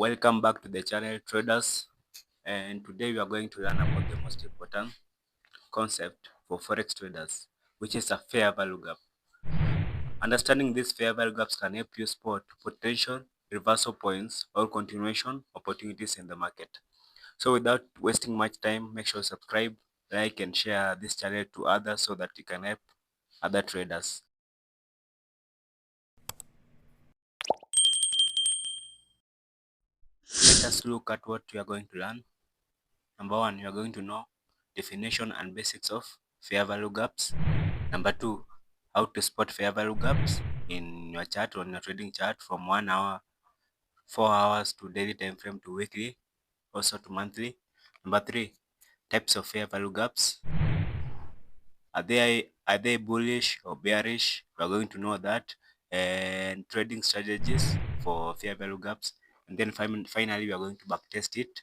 Welcome back to the channel, traders, and today we are going to learn about the most important concept for forex traders, which is a fair value gap. Understanding these fair value gaps can help you spot potential reversal points or continuation opportunities in the market. So without wasting much time, make sure you subscribe, like, and share this channel to others so that you can help other traders. Let us look at what we are going to learn. Number one, you are going to know definition and basics of fair value gaps. Number two, how to spot fair value gaps in your chart, on your trading chart, from 1 hour, 4 hours to daily time frame to weekly, also to monthly. Number three, types of fair value gaps. Are they bullish or bearish? We are going to know that, and trading strategies for fair value gaps. And then finally, we are going to backtest it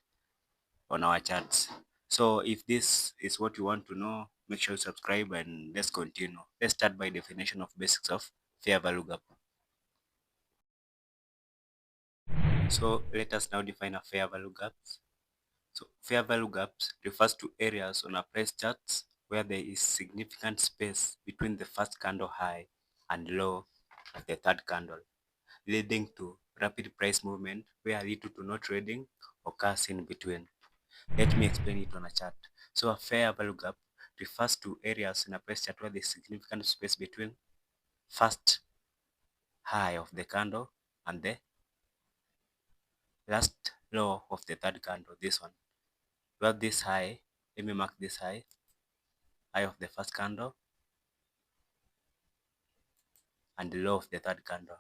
on our charts. So if this is what you want to know, make sure you subscribe and let's continue. Let's start by definition of basics of fair value gap. So let us now define a fair value gaps. So fair value gaps refers to areas on a price charts where there is significant space between the first candle high and low of the third candle, leading to rapid price movement where little to no trading occurs in between. Let me explain it on a chart. So a fair value gap refers to areas in a price chart where there is significant space between first high of the candle and the last low of the third candle, this one. Well, this high, let me mark this high of the first candle and the low of the third candle.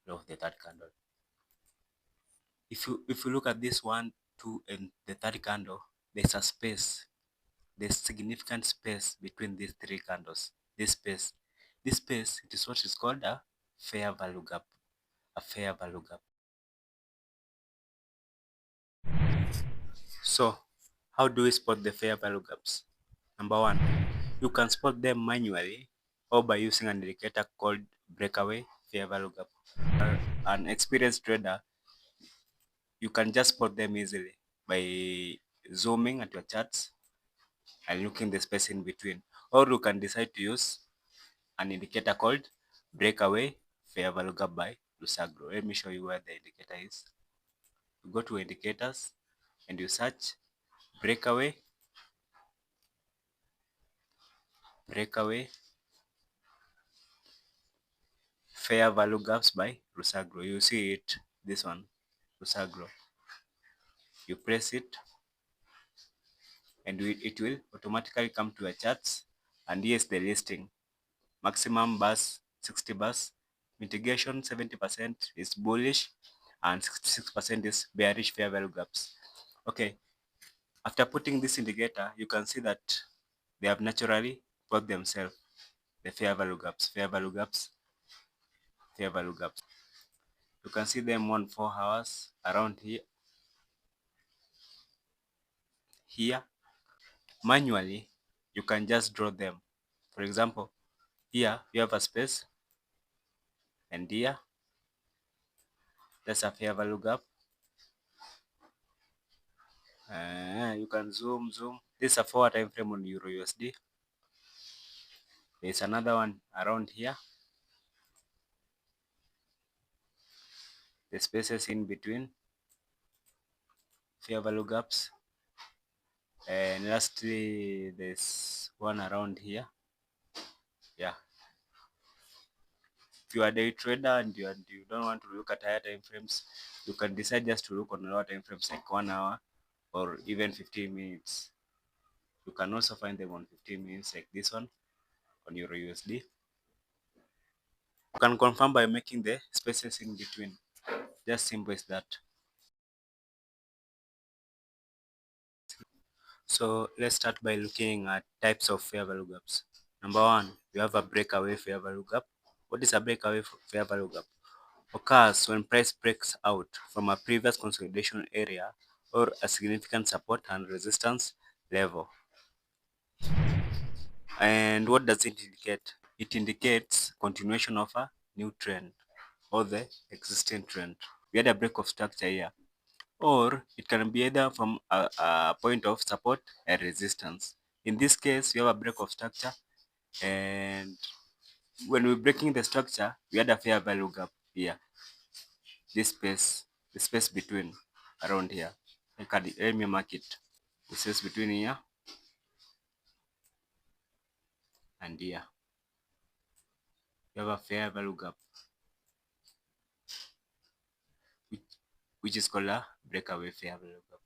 Low of the third candle. If you look at this 1, 2, and the third candle, there's a space. There's significant space between these three candles. This space, it is what is called a fair value gap. A fair value gap. So, how do we spot the fair value gaps? Number one, you can spot them manually or by using an indicator called Breakaway fair value gap. For an experienced trader, you can just spot them easily by zooming at your charts and looking the space in between. Or you can decide to use an indicator called Breakaway fair value gap by Lusagro. Let me show you where the indicator is. You go to indicators and you search Breakaway fair value gaps by Lusagro. You see it, this one, Lusagro. You press it and it will automatically come to your charts, and here's the listing. Maximum bus 60 bus, mitigation 70% is bullish and 66% is bearish fair value gaps. Okay, after putting this indicator, you can see that they have naturally got themselves the fair value gaps. You can see them on 4 hours around here. Manually, you can just draw them. For example, here you have a space, and here that's a fair value gap. You can zoom. This is a 4 time frame on Euro USD. There's another one around here. The spaces in between, fair value gaps. And lastly, there's one around here. Yeah. If you are a day trader and you don't want to look at higher time frames, you can decide just to look on lower time frames like 1 hour or even 15 minutes. You can also find them on 15 minutes like this one on Euro USD. You can confirm by making the spaces in between. Just simple as that. So let's start by looking at types of fair value gaps. Number one, we have a breakaway fair value gap. What is a breakaway fair value gap? Occurs when price breaks out from a previous consolidation area or a significant support and resistance level. And what does it indicate? It indicates continuation of a new trend or the existing trend. We had a break of structure here, or it can be either from a point of support and resistance. In this case, we have a break of structure, and when we're breaking the structure, we had a fair value gap here. This space, the space between around here. Let me mark it. The space between here and here. We have a fair value gap, which, which is called a breakaway fair value gap.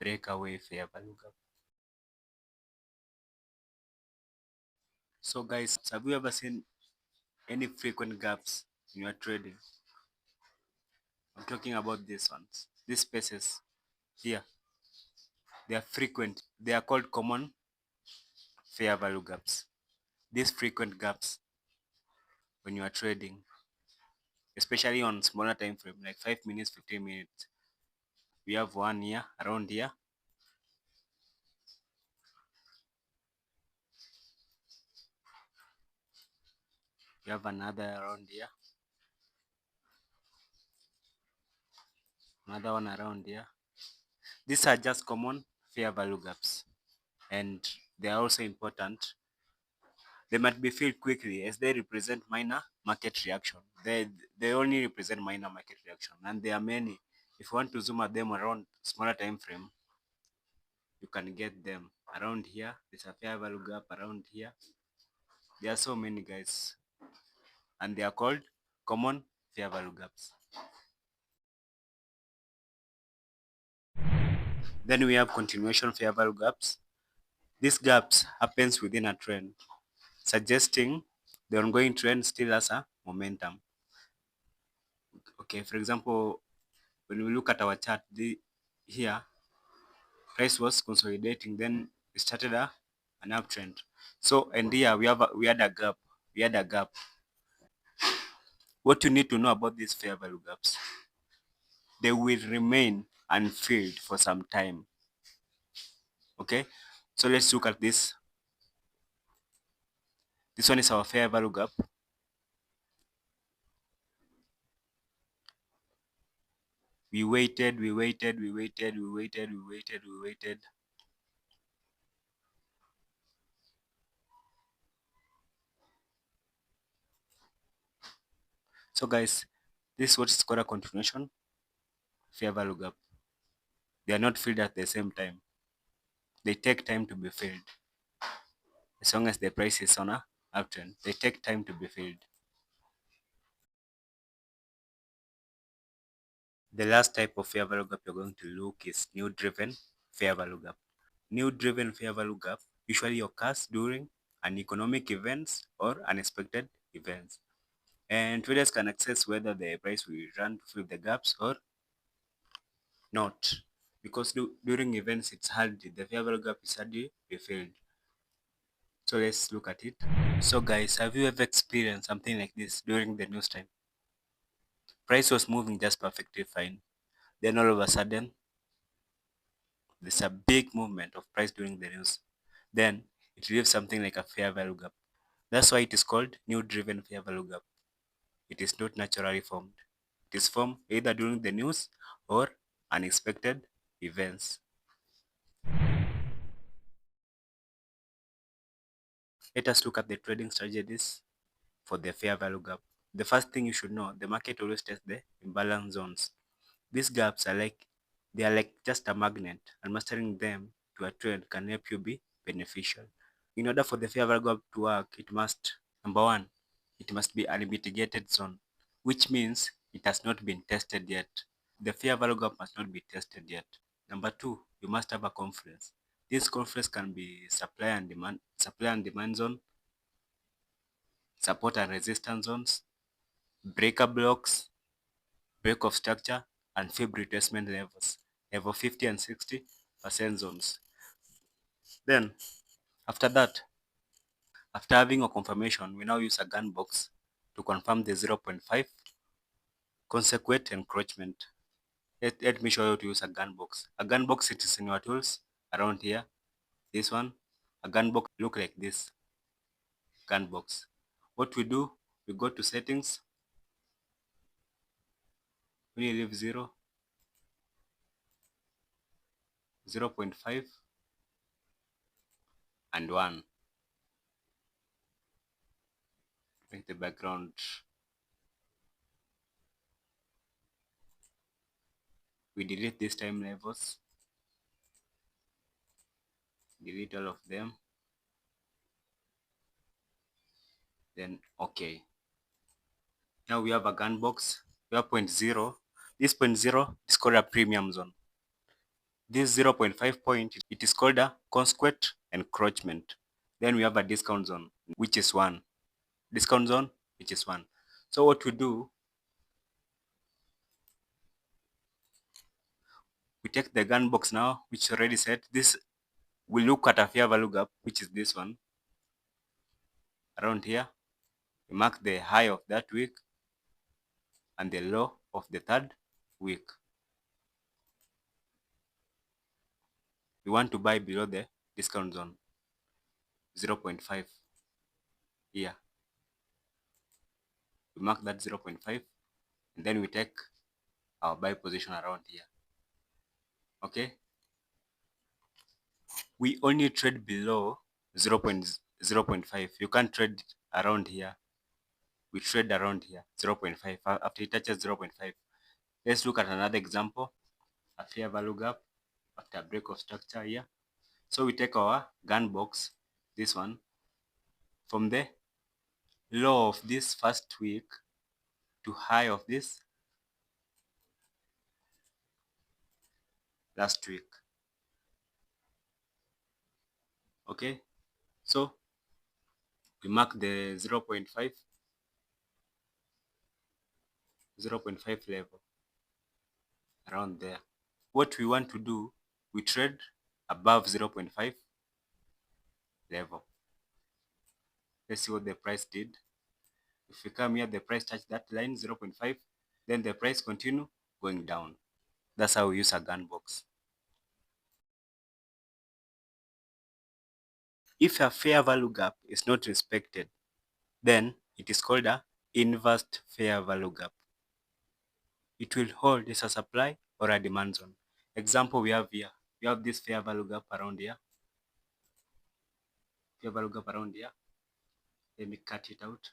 Breakaway fair value gap. So guys, have you ever seen any frequent gaps in your trading? I'm talking about these ones. These spaces here, they are frequent. They are called common fair value gaps. These frequent gaps when you are trading, especially on smaller time frame, like 5 minutes, 15 minutes. We have one here, around here. We have another around here. Another one around here. These are just common fair value gaps, and they are also important. They might be filled quickly as they represent minor market reaction. They only represent minor market reaction, and there are many. If you want to zoom at them around smaller time frame, you can get them around here. There's a fair value gap around here. There are so many, guys, and they are called common fair value gaps. Then we have continuation fair value gaps. These gaps happens within a trend, suggesting the ongoing trend still has a momentum. Okay, for example, when we look at our chart, here price was consolidating, then it started an uptrend. So, and here we had a gap. We had a gap. What you need to know about these fair value gaps, they will remain unfilled for some time. Okay, so let's look at this. This one is our fair value gap. We waited, we waited, we waited, we waited, we waited, we waited. So guys, this is what is called a continuation fair value gap. They are not filled at the same time. They take time to be filled. As long as the price is on a uptrend, they take time to be filled. The last type of fair value gap you're going to look is new driven fair value gap. New driven fair value gap usually occurs during an economic events or unexpected events. And traders can access whether the price will run to fill the gaps or not. Because during events it's hard, the fair value gap is hardly be filled. So let's look at it. So guys, have you ever experienced something like this during the news time? Price was moving just perfectly fine. Then all of a sudden, there's a big movement of price during the news. Then it leaves something like a fair value gap. That's why it is called new driven fair value gap. It is not naturally formed. It is formed either during the news or unexpected events. Let us look at the trading strategies for the fair value gap. The first thing you should know, the market always tests the imbalance zones. These gaps are like just a magnet, and mastering them to a trend can help you be beneficial. In order for the fair value gap to work, it must, number one, it must be an unmitigated zone, which means it has not been tested yet. The fair value gap must not be tested yet. Number two, you must have a confluence. This confluence can be supply and demand zone, support and resistance zones, breaker blocks, break of structure, and fib retracement levels, level 50 and 60% zones. Then, after that, after having a confirmation, we now use a gun box to confirm the 0.5 consequent encroachment. Let me show you how to use a gun box. A gun box, it is in your tools around here. This one. a gun box look like this. Gun box. What we do, we go to settings, we leave 0, 0.5 and 1. Make the background. We delete these time levels. Delete all of them. Then okay. Now we have a gun box. We have 0.0. This 0.0 is called a premium zone. This 0.5 point, it is called a consequent encroachment. Then we have a discount zone, which is 1. Discount zone, which is 1. So what we do, we take the gun box now, which is already set. This, we look at a fair value gap, which is this one. Around here, we mark the high of that week and the low of the third week. We want to buy below the discount zone, 0.5 here. We mark that 0.5 and then we take our buy position around here. Okay, we only trade below 0.5. You can't trade around here. We trade around here, 0.5. After it touches 0.5, let's look at another example, a fair value gap after a break of structure here. So we take our gun box, this one, from the low of this first week to high of this last week. Okay, so we mark the 0.5 level around there. What we want to do, we trade above 0.5 level. Let's see what the price did. If we come here, the price touched that line 0.5, then the price continue going down. That's how we use a gun box. If a fair value gap is not respected, then it is called a inverse fair value gap. It will hold as a supply or a demand zone. Example we have here. We have this fair value gap around here. Fair value gap around here. Let me cut it out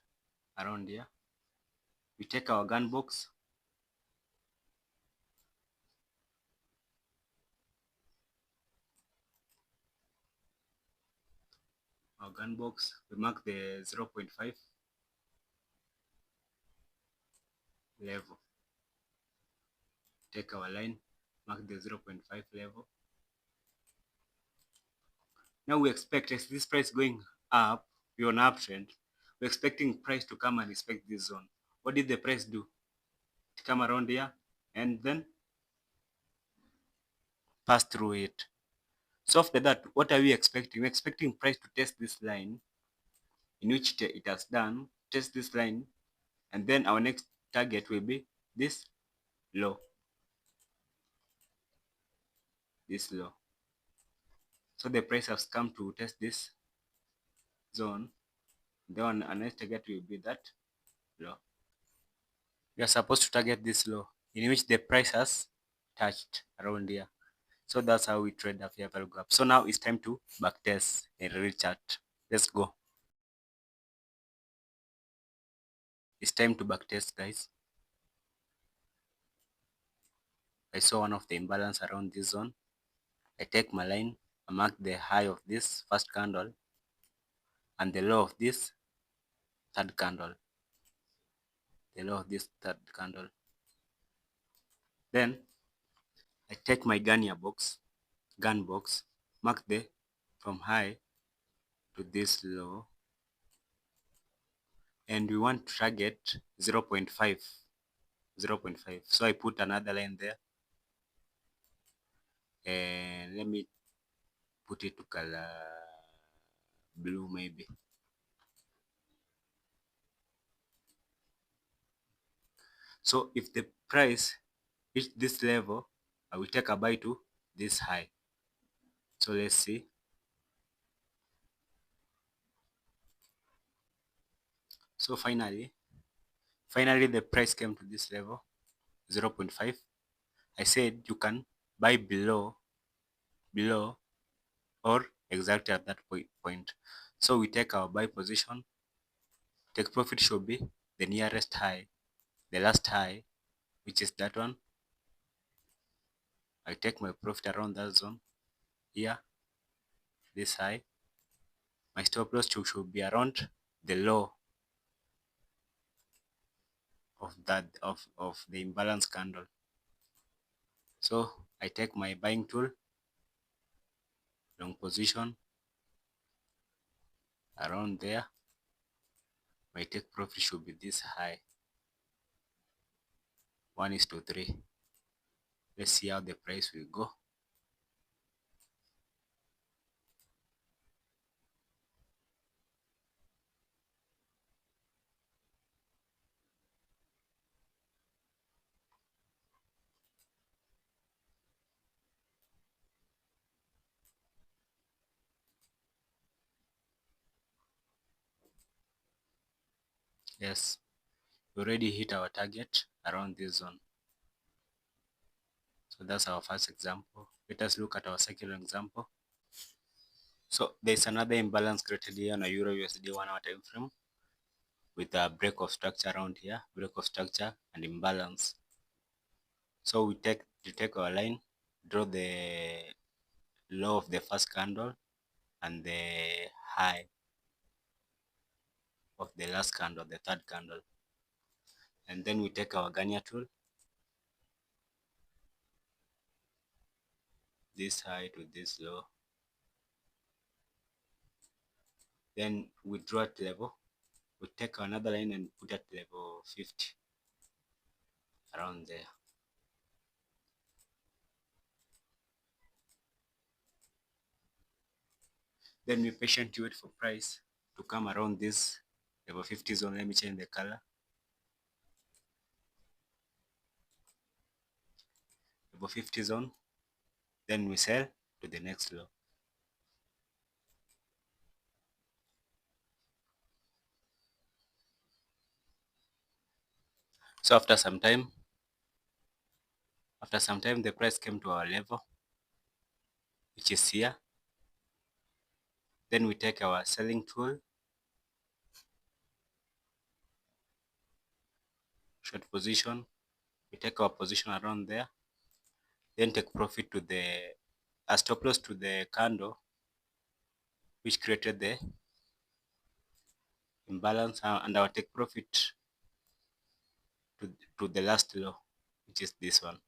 around here. We take our gun box. Our gun box, we mark the 0.5 level. Take our line, mark the 0.5 level. Now we expect, as this price going up, we're on uptrend, we're expecting price to come and respect this zone. What did the price do? It come around here and then pass through it. So after that, what are we expecting? We're expecting price to test this line, in which it has done, test this line, and then our next target will be this low. This low. So the price has come to test this zone. Then our next target will be that low. We are supposed to target this low, in which the price has touched around here. So that's how we trade a fair value gap. So now it's time to backtest a real chart. Let's go. It's time to backtest, guys. I saw one of the imbalance around this zone. I take my line, I mark the high of this first candle and the low of this third candle. The low of this third candle. Then I take my gun box, mark the from high to this low, and we want to target 0.5. So I put another line there, and let me put it to color blue maybe. So if the price reach this level, I will take a buy to this high. So let's see. So finally the price came to this level, 0.5. I said you can buy below or exactly at that point. So we take our buy position. Take profit should be the nearest high, the last high, which is that one. I take my profit around that zone here, this high. My stop loss should be around the low of the imbalance candle. So I take my buying tool, long position around there. My take profit should be this high, 1:3. Let's see how the price will go. Yes, we already hit our target around this zone. So that's our first example. Let us look at our second example. So there's another imbalance created here on a Euro USD 1 hour time frame with a break of structure around here, break of structure and imbalance. So we take our line, draw the low of the first candle and the high of the last candle, the third candle. And then we take our Ganya tool, this high to this low. Then we draw at level. We take another line and put at level 50, around there. Then we patiently wait for price to come around this level 50 zone. Let me change the color. Level 50 zone. Then we sell to the next low. So after some time the price came to our level, which is here. Then we take our selling tool, short position. We take our position around there. Then take profit to the stop loss to the candle which created the imbalance, and our take profit to the last low, which is this one.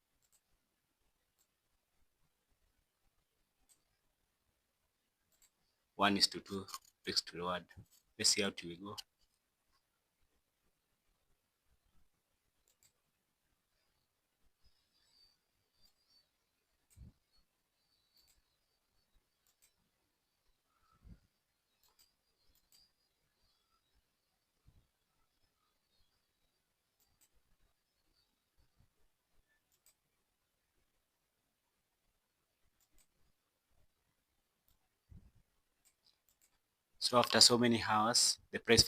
One is to two, risk to reward. Let's see how we go. So after so many hours, the price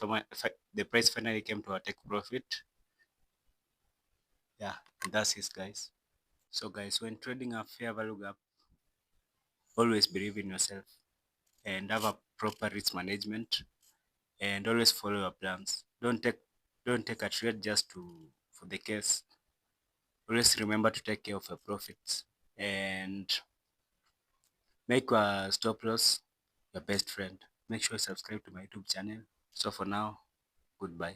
finally came to our take profit. Yeah, that's it, guys. So guys, when trading a fair value gap, always believe in yourself and have a proper risk management, and always follow your plans. Don't take a trade just for the case. Always remember to take care of your profits and make your stop loss your best friend. Make sure you subscribe to my YouTube channel. So for now, goodbye.